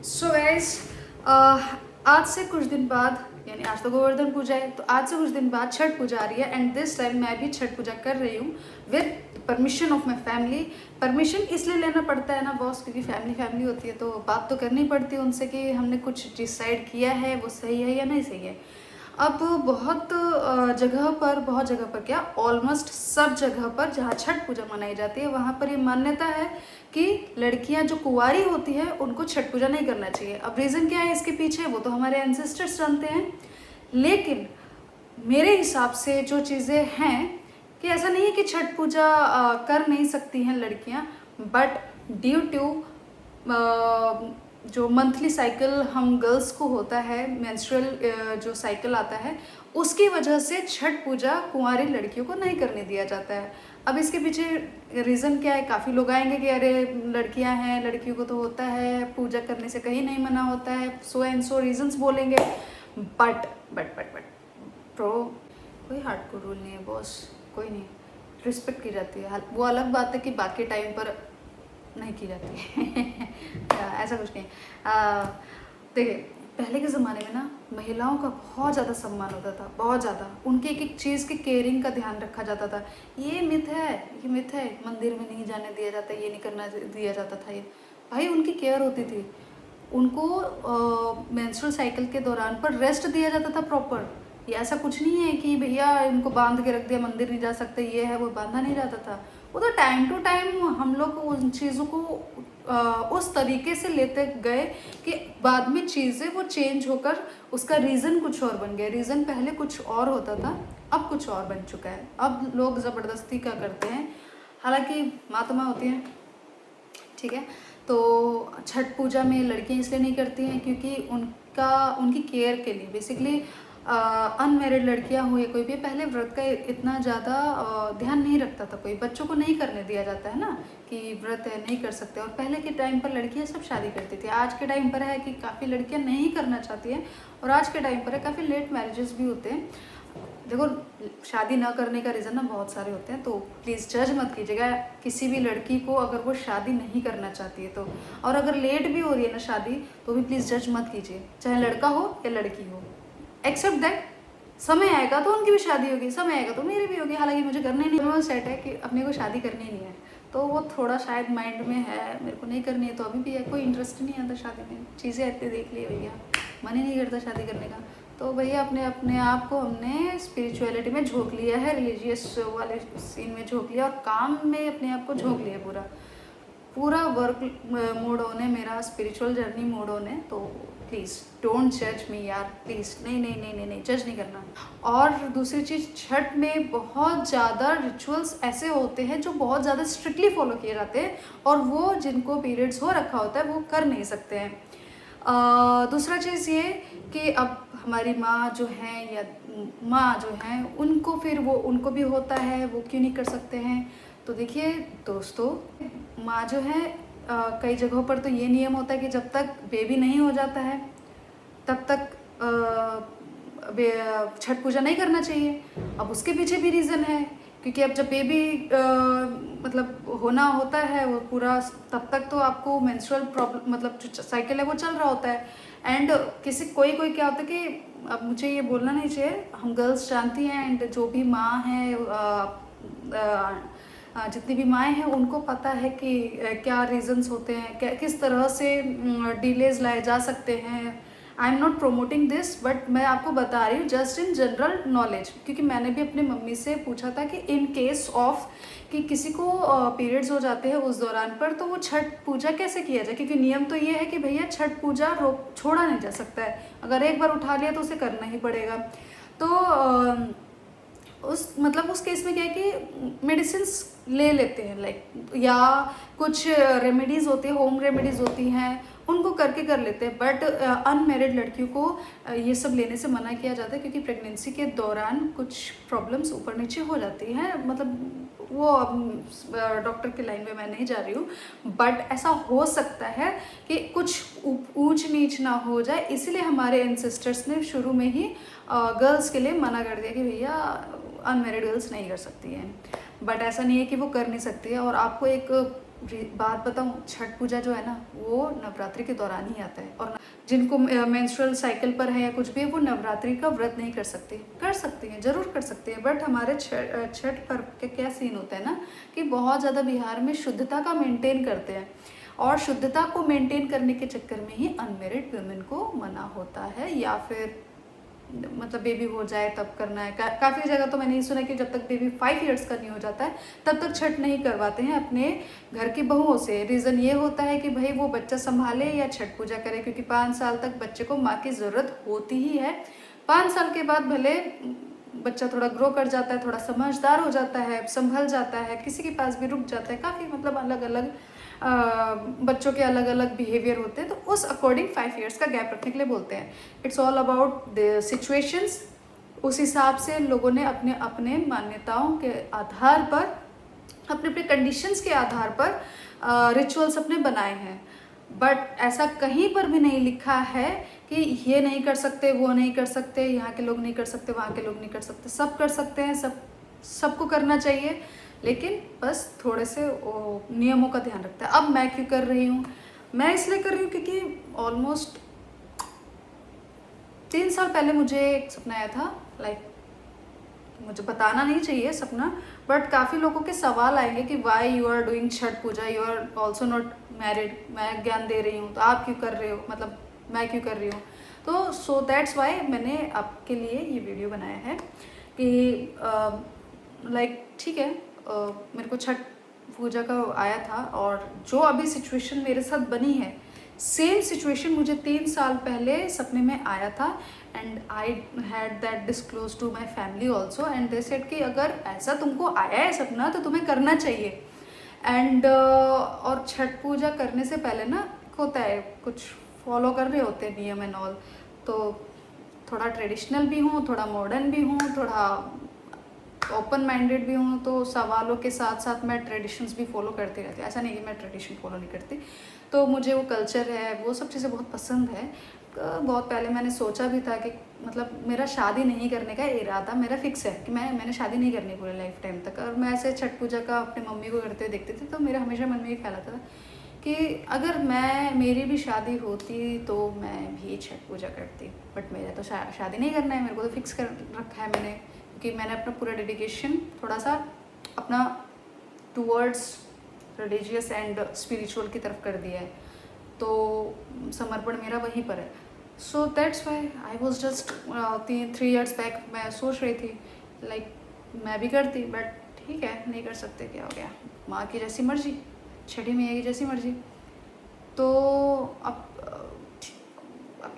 So guys, आज से कुछ दिन बाद, यानी आज तो गोवर्धन पूजा है, तो आज से कुछ दिन बाद छठ पूजा आ रही है। एंड दिस टाइम मैं भी छठ पूजा कर रही हूँ with permission of my family. Permission इसलिए लेना पड़ता है ना बॉस, क्योंकि फैमिली फैमिली होती है तो बात तो करनी पड़ती है उनसे कि हमने कुछ डिसाइड किया है, वो सही है या नहीं सही है। अब बहुत जगह पर क्या, ऑलमोस्ट सब जगह पर जहाँ छठ पूजा मनाई जाती है वहाँ पर ये मान्यता है कि लड़कियां जो कुंवारी होती है उनको छठ पूजा नहीं करना चाहिए। अब रीज़न क्या है इसके पीछे, वो तो हमारे एंसेस्टर्स जानते हैं। लेकिन मेरे हिसाब से जो चीज़ें हैं कि ऐसा नहीं है कि छठ पूजा कर नहीं सकती हैं लड़कियां, बट ड्यू टू जो मंथली साइकिल हम गर्ल्स को होता है, मेंस्ट्रुअल जो साइकिल आता है, उसकी वजह से छठ पूजा कुंवारी लड़कियों को नहीं करने दिया जाता है। अब इसके पीछे रीज़न क्या है, काफ़ी लोग आएंगे कि अरे लड़कियां हैं, लड़कियों को तो होता है, पूजा करने से कहीं नहीं मना होता है, सो एंड सो रीजंस बोलेंगे। बट प्रो कोई हार्डकोर रूल नहीं है बॉस, कोई नहीं, रिस्पेक्ट की जाती है। वो अलग बात है कि बाकी टाइम पर नहीं की जाती है ऐसा कुछ नहीं। देखिए, पहले के ज़माने में ना महिलाओं का बहुत ज़्यादा सम्मान होता था, बहुत ज़्यादा। उनके एक एक चीज़ की केयरिंग का ध्यान रखा जाता था। ये मिथ है, मंदिर में नहीं जाने दिया जाता, ये नहीं करना दिया जाता था। ये भाई उनकी केयर होती थी, उनको मेंस्ट्रुअल साइकिल के दौरान पर रेस्ट दिया जाता था प्रॉपर। ये ऐसा कुछ नहीं है कि भैया इनको बांध के रख दिया, मंदिर नहीं जा सकते, ये है वो, बांधा नहीं जाता था। वो तो टाइम टू टाइम हम लोग उन चीज़ों को उस तरीके से लेते गए कि बाद में चीज़ें वो चेंज होकर उसका रीज़न कुछ और बन गया। रीज़न पहले कुछ और होता था, अब कुछ और बन चुका है। अब लोग ज़बरदस्ती क्या करते हैं, हालांकि माँ तो माँ होती हैं, ठीक है। तो छठ पूजा में लड़कियां इसलिए नहीं करती हैं क्योंकि उनकी केयर के लिए बेसिकली अनमेरिड लड़कियां हुई कोई भी, पहले व्रत का इतना ज़्यादा ध्यान नहीं रखता था कोई। बच्चों को नहीं करने दिया जाता है ना कि व्रत है, नहीं कर सकते। और पहले के टाइम पर लड़कियां सब शादी करती थी। आज के टाइम पर है कि काफ़ी लड़कियां नहीं करना चाहती हैं, और आज के टाइम पर है काफ़ी लेट मैरिजेस भी होते हैं। देखो, शादी ना करने का रीज़न ना बहुत सारे होते हैं, तो प्लीज़ जज मत कीजिएगा किसी भी लड़की को अगर वो शादी नहीं करना चाहती है तो। और अगर लेट भी हो रही है ना शादी, तो भी प्लीज़ जज मत कीजिए, चाहे लड़का हो या लड़की हो। एक्सेप्ट दैट समय आएगा तो उनकी भी शादी होगी, समय आएगा तो मेरी भी होगी। हालांकि मुझे करना ही नहीं, वो सेट है कि अपने को शादी करनी नहीं है, तो वो थोड़ा शायद माइंड में है मेरे को नहीं करनी है, तो अभी भी है, कोई इंटरेस्ट नहीं आता शादी में। चीज़ें इतनी देख ली भैया, मन ही नहीं करता शादी करने का। तो भैया अपने अपने आप को हमने स्पिरिचुअलिटी में झोंक लिया है, रिलीजियस वाले सीन में झोंक लिया, और काम में अपने आप को झोंक लिया पूरा। पूरा वर्क मोड ऑन है मेरा, स्पिरिचुअल जर्नी मोड ऑन है। तो प्लीज़ डोंट जज मी यार, प्लीज़ नहीं, जज नहीं करना। और दूसरी चीज़, छठ में बहुत ज़्यादा रिचुअल्स ऐसे होते हैं जो बहुत ज़्यादा स्ट्रिक्टली फॉलो किए जाते हैं, और वो जिनको पीरियड्स हो रखा होता है वो कर नहीं सकते हैं। दूसरा चीज़ ये कि अब हमारी माँ जो हैं या माँ जो हैं, उनको फिर वो उनको भी होता है, वो क्यों नहीं कर सकते हैं। तो देखिए दोस्तों, माँ जो है कई जगहों पर तो ये नियम होता है कि जब तक बेबी नहीं हो जाता है तब तक छठ पूजा नहीं करना चाहिए। अब उसके पीछे भी रीज़न है, क्योंकि अब जब बेबी मतलब होना होता है वो पूरा, तब तक तो आपको मेंस्ट्रुअल प्रॉब्लम मतलब जो साइकिल है वो चल रहा होता है। एंड कोई क्या होता है कि, अब मुझे ये बोलना नहीं चाहिए, हम गर्ल्स जानती हैं, एंड जो भी माँ हैं, जितनी भी माएँ हैं उनको पता है कि क्या रीज़न्स होते हैं, किस तरह से डिलेज लाए जा सकते हैं। I am not promoting this, but मैं आपको बता रही हूँ जस्ट इन जनरल नॉलेज, क्योंकि मैंने भी अपनी मम्मी से पूछा था कि इन केस ऑफ कि किसी को पीरियड्स हो जाते हैं उस दौरान पर, तो वो छठ पूजा कैसे किया जाए। क्योंकि नियम तो ये है कि भैया छठ पूजा छोड़ा नहीं जा सकता है, अगर एक बार उठा लिया तो उसे करना ही पड़ेगा। तो उस केस में क्या है कि मेडिसिन ले लेते हैं, लाइक, या कुछ रेमेडीज़ होती है, होम रेमेडीज़ होती हैं, उनको करके कर लेते हैं। बट अनमेरिड लड़कियों को ये सब लेने से मना किया जाता है, क्योंकि प्रेगनेंसी के दौरान कुछ प्रॉब्लम्स ऊपर नीचे हो जाती हैं। मतलब वो डॉक्टर की लाइन में मैं नहीं जा रही हूँ, बट ऐसा हो सकता है कि कुछ ऊंच नीच ना हो जाए, इसीलिए हमारे एंसेस्टर्स ने शुरू में ही गर्ल्स के लिए मना कर दिया कि भैया अनमेरिड गर्ल्स नहीं कर सकती हैं। बट ऐसा नहीं है कि वो कर नहीं सकती है। और आपको एक बात बताऊँ, छठ पूजा जो है ना वो नवरात्रि के दौरान ही आता है, और जिनको मेंस्ट्रुअल साइकिल पर है या कुछ भी है वो नवरात्रि का व्रत नहीं कर सकते। कर सकती हैं, ज़रूर कर सकते हैं, बट हमारे छठ पर्व के क्या सीन होता है ना कि बहुत ज़्यादा बिहार में शुद्धता का मेंटेन करते हैं, और शुद्धता को मेंटेन करने के चक्कर में ही अनमेरिड वुमेन को मना होता है, या फिर मतलब बेबी हो जाए तब करना है। काफ़ी जगह तो मैंने ये सुना कि जब तक बेबी 5 इयर्स का नहीं हो जाता है तब तक छठ नहीं करवाते हैं अपने घर की बहुओं से। रीज़न ये होता है कि भाई वो बच्चा संभाले या छठ पूजा करे, क्योंकि 5 साल तक बच्चे को माँ की ज़रूरत होती ही है। 5 साल के बाद भले बच्चा थोड़ा ग्रो कर जाता है, थोड़ा समझदार हो जाता है, संभल जाता है, किसी के पास भी रुक जाता है, काफ़ी मतलब अलग अलग बच्चों के अलग अलग बिहेवियर होते हैं, तो उस अकॉर्डिंग 5 इयर्स का गैप रखने के लिए बोलते हैं। It's all about the situations. उस हिसाब से लोगों ने अपने अपने मान्यताओं के आधार पर, अपने अपने कंडीशंस के आधार पर रिचुअल्स अपने बनाए हैं, बट ऐसा कहीं पर भी नहीं लिखा है कि ये नहीं कर सकते, वो नहीं कर सकते, यहाँ के लोग नहीं कर सकते, वहाँ के लोग नहीं कर सकते। सब कर सकते हैं, सबको करना चाहिए, लेकिन बस थोड़े से नियमों का ध्यान रखता है। अब मैं क्यों कर रही हूँ? मैं इसलिए कर रही हूँ क्योंकि ऑलमोस्ट 3 साल पहले मुझे एक सपना आया था, लाइक मुझे बताना नहीं चाहिए सपना, बट काफ़ी लोगों के सवाल आएंगे कि why you are doing Chhath puja, you are also not married, मैं ज्ञान दे रही हूँ तो आप क्यों कर रहे हो, मतलब मैं क्यों कर रही हूँ। तो सो दैट्स वाई मैंने आपके लिए ये वीडियो बनाया है कि लाइक ठीक है, मेरे को छठ पूजा का आया था, और जो अभी सिचुएशन मेरे साथ बनी है, सेम सिचुएशन मुझे 3 साल पहले सपने में आया था, and I had that disclose to my family also, and they said कि अगर ऐसा तुमको आया है सपना तो तुम्हें करना चाहिए। एंड और छठ पूजा करने से पहले ना होता है, कुछ फॉलो कर रहे होते हैं नियम एंड ऑल, तो थोड़ा ट्रेडिशनल भी हूँ, थोड़ा मॉडर्न भी हूँ, थोड़ा ओपन माइंडेड भी हूँ, तो सवालों के साथ साथ मैं ट्रेडिशंस भी फॉलो करती रहती हूँ। ऐसा नहीं कि मैं ट्रेडिशन फॉलो नहीं करती, तो मुझे वो कल्चर है, वो सब चीज़ें बहुत पसंद है। बहुत पहले मैंने सोचा भी था कि मतलब मेरा शादी नहीं करने का इरादा मेरा फिक्स है कि मैंने शादी नहीं करनी पूरे लाइफ टाइम तक, और मैं ऐसे छठ पूजा का अपने मम्मी को करते हुए देखती थी, तो मेरा हमेशा मन में ये ख्याल आता था कि अगर मेरी भी शादी होती तो मैं भी छठ पूजा करती, बट मेरा तो शादी नहीं करना है, मेरे को तो फिक्स कर रखा है मैंने, क्योंकि मैंने अपना पूरा डेडिकेशन थोड़ा सा अपना टूवर्ड्स रिलीजियस एंड स्पिरिचुअल की तरफ कर दिया है, तो समर्पण मेरा वहीं पर है। So that's why I was just 3 years back मैं सोच रही थी लाइक मैं भी करती, बट ठीक है नहीं कर सकते, क्या हो गया, माँ की जैसी मर्जी, छठी मैया की जैसी मर्जी। तो अब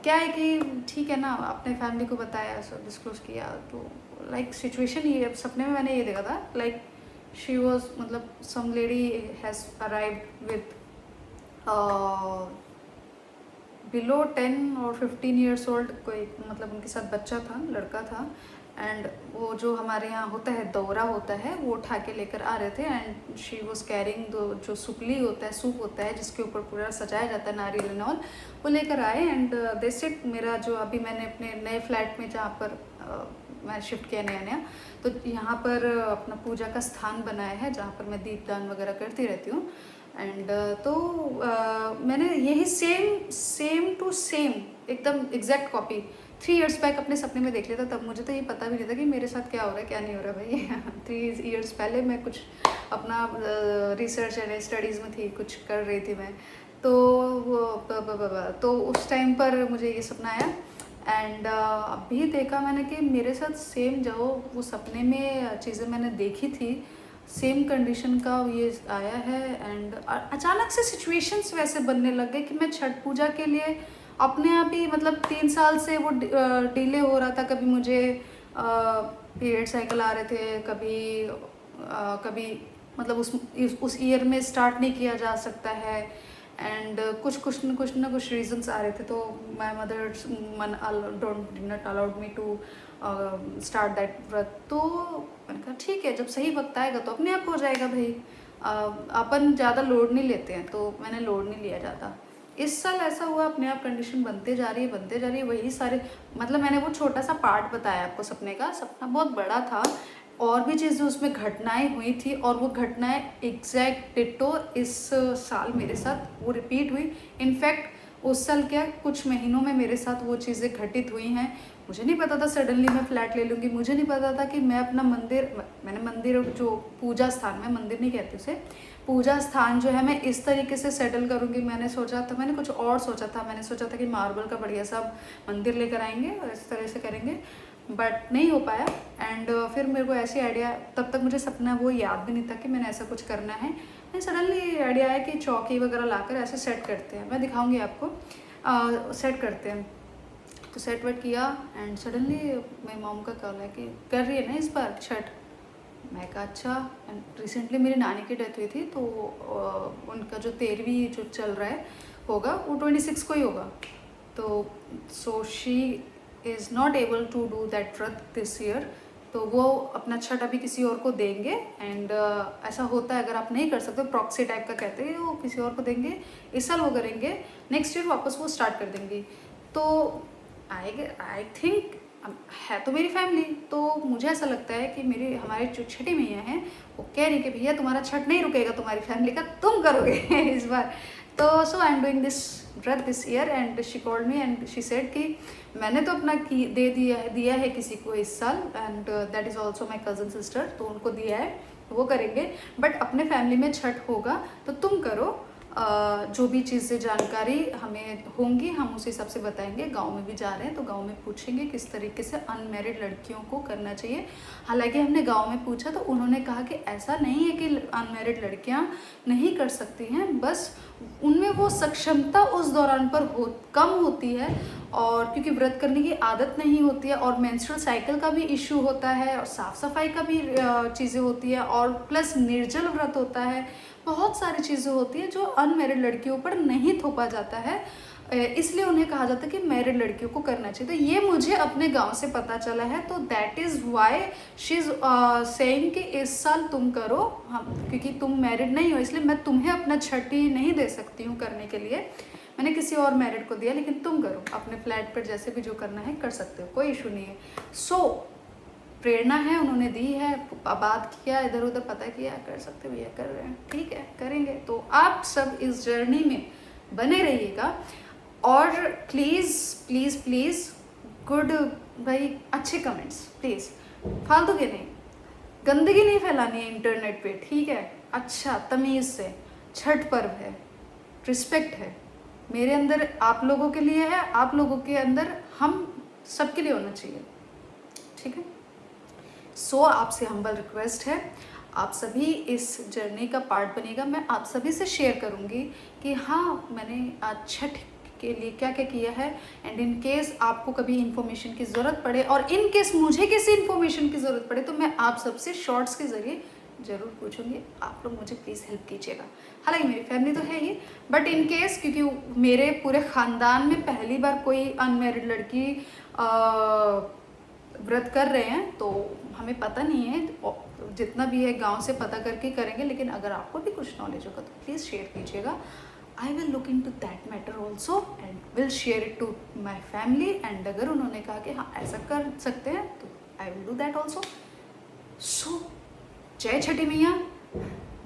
क्या है कि ठीक है ना, अपने फैमिली को बताया, सब डिस्क्लोज किया, तो लाइक सिचुएशन ये सपने में मैंने ये देखा था, लाइक शी वॉज मतलब some lady has arrived with below 10 और 15 ईयर्स ओल्ड, कोई मतलब उनके साथ बच्चा था, लड़का था, एंड वो जो हमारे यहाँ होता है दौरा होता है वो उठा के लेकर आ रहे थे, एंड शी वॉज कैरिंग जो सुपली होता है, सूप होता है जिसके ऊपर पूरा सजाया जाता है नारियल एंड ऑल, वो लेकर आए। एंड दे सेड, मेरा जो अभी मैंने अपने नए फ्लैट में जहाँ पर मैं शिफ्ट किया नया नया, तो यहाँ पर अपना पूजा का स्थान बनाया है जहाँ पर मैं दीपदान वगैरह करती रहती हूँ। एंड तो मैंने यही सेम टू सेम एकदम एग्जैक्ट कॉपी 3 इयर्स बैक अपने सपने में देख लिया था। तब मुझे तो ये पता भी नहीं था कि मेरे साथ क्या हो रहा है क्या नहीं हो रहा भाई 3 इयर्स पहले मैं कुछ अपना रिसर्च एंड स्टडीज़ में थी, कुछ कर रही थी मैं, तो उस टाइम पर मुझे ये सपना आया। एंड अभी देखा मैंने कि मेरे साथ सेम जो वो सपने में चीज़ें मैंने देखी थी, सेम कंडीशन का ये आया है। एंड अचानक से सिचुएशंस वैसे बनने लग गए कि मैं छठ पूजा के लिए अपने आप ही मतलब 3 साल से वो डिले हो रहा था। कभी मुझे पीरियड साइकिल आ रहे थे, कभी मतलब उस ईयर में स्टार्ट नहीं किया जा सकता है, एंड कुछ न कुछ रीजंस आ रहे थे, तो my mother did not allowed me to start that vrat. तो मैंने कहा ठीक है, जब सही वक्त आएगा तो अपने आप हो जाएगा भाई, अपन ज़्यादा लोड नहीं लेते हैं, तो मैंने लोड नहीं लिया ज़्यादा। इस साल ऐसा हुआ, अपने आप कंडीशन बनते जा रही है वही सारे, मतलब मैंने वो छोटा सा पार्ट बताया आपको सपने का, सपना बहुत बड़ा था। और भी चीज़ें उसमें घटनाएं हुई थी और वो घटनाएं एग्जैक्ट डिट्टो इस साल मेरे साथ वो रिपीट हुई। इनफैक्ट उस साल क्या कुछ महीनों में मेरे साथ वो चीज़ें घटित हुई हैं। मुझे नहीं पता था सडनली मैं फ्लैट ले लूँगी, मुझे नहीं पता था कि मैं अपना मैंने मंदिर जो पूजा स्थान, मैं मंदिर नहीं कहती उसे, पूजा स्थान जो है मैं इस तरीके से सेटल करूँगी। मैंने कुछ और सोचा था, मैंने सोचा था कि मार्बल का बढ़िया सा मंदिर लेकर आएंगे और इस तरह से करेंगे, बट नहीं हो पाया। एंड फिर मेरे को ऐसे आइडिया, तब तक मुझे सपना वो याद भी नहीं था कि मैंने ऐसा कुछ करना है। सडनली आइडिया आया कि चौकी वगैरह लाकर ऐसे सेट करते हैं, मैं दिखाऊंगी आपको। सेट करते हैं, तो सेट वेट किया एंड सडनली मेरी मॉम का कॉल है कि कर रही है ना इस बार छठ। मैं कहा अच्छा। एंड रिसेंटली मेरी नानी की डेथ हुई थी, तो उनका जो 13वीं जो चल रहा है होगा वो 26 को ही होगा। तो so she is not able to do that vrat this year, तो वो अपना छठ अभी किसी और को देंगे। एंड ऐसा होता है, अगर आप नहीं कर सकते, प्रॉक्सी टाइप का कहते हैं, वो किसी और को देंगे। इस साल वो करेंगे, नेक्स्ट ईयर वापस वो स्टार्ट कर देंगी। तो आई थिंक है तो मेरी फैमिली, तो मुझे ऐसा लगता है कि हमारे जो छठी मैया हैं वो कह रही कि भैया तुम्हारा छठ नहीं रुकेगा, तुम्हारी फैमिली का तुम करोगे इस बार। तो सो आई एम डूइंग दिस व्रत this year and she called me and she said कि मैंने तो अपना दे दिया है किसी को इस साल, and that is also my cousin sister, तो उनको दिया है, वो करेंगे। बट अपने फैमिली में छठ होगा तो तुम करो। जो भी चीज़ें जानकारी हमें होंगी हम उस हिसाब से बताएंगे। गांव में भी जा रहे हैं तो गांव में पूछेंगे किस तरीके से अनमैरिड लड़कियों को करना चाहिए। हालांकि हमने गांव में पूछा तो उन्होंने कहा कि ऐसा नहीं है कि अनमैरिड लड़कियां नहीं कर सकती हैं, बस उनमें वो सक्षमता उस दौरान पर कम होती है, और क्योंकि व्रत करने की आदत नहीं होती है, और मेंस्ट्रुअल साइकिल का भी इशू होता है, और साफ़ सफाई का भी चीज़ें होती है, और प्लस निर्जल व्रत होता है, बहुत सारी चीज़ें होती हैं जो अनमैरिड लड़कियों पर नहीं थोपा जाता है, इसलिए उन्हें कहा जाता है कि मैरिड लड़कियों को करना चाहिए। तो ये मुझे अपने गांव से पता चला है, तो that is why she is saying कि इस साल तुम करो, हम क्योंकि तुम मैरिड नहीं हो इसलिए मैं तुम्हें अपना छठी नहीं दे सकती हूँ करने के लिए, मैंने किसी और मैरिड को दिया, लेकिन तुम करो अपने फ्लैट पर जैसे भी जो करना है कर सकते हो, कोई इशू नहीं है। सो प्रेरणा है, उन्होंने दी है, बात किया, इधर उधर पता किया, कर सकते भैया कर रहे हैं, ठीक है करेंगे। तो आप सब इस जर्नी में बने रहिएगा, और प्लीज़ प्लीज़ प्लीज़ गुड भाई अच्छे कमेंट्स प्लीज़, फालतू के नहीं, गंदगी नहीं फैलानी है इंटरनेट पे, ठीक है। अच्छा तमीज़ से, छठ पर्व है, रिस्पेक्ट है मेरे अंदर, आप लोगों के लिए है, आप लोगों के अंदर, हम सबके लिए होना चाहिए, ठीक है। सो आपसे हम्बल रिक्वेस्ट है, आप सभी इस जर्नी का पार्ट बनेगा। मैं आप सभी से शेयर करूंगी कि हाँ मैंने आज छठ के लिए क्या क्या किया है, एंड इन केस आपको कभी इन्फॉर्मेशन की ज़रूरत पड़े, और इन केस मुझे किसी इन्फॉर्मेशन की ज़रूरत पड़े, तो मैं आप सबसे शॉर्ट्स के ज़रिए ज़रूर पूछूंगी। आप लोग मुझे प्लीज़ हेल्प कीजिएगा। हालांकि मेरी फैमिली तो है ही, बट इन केस क्योंकि मेरे पूरे ख़ानदान में पहली बार कोई अनमैरिड लड़की व्रत कर रहे हैं, तो हमें पता नहीं है, जितना भी है गांव से पता करके करेंगे। लेकिन अगर आपको भी कुछ नॉलेज होगा तो प्लीज़ शेयर कीजिएगा। I will look into that matter also and will share it to my family, एंड अगर उन्होंने कहा कि हाँ ऐसा कर सकते हैं तो I will do that also. So जय छठी मैया,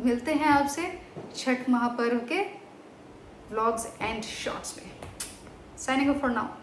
मिलते हैं आपसे छठ महापर्व के व्लॉग्स एंड शॉर्ट्स में। Signing off for now.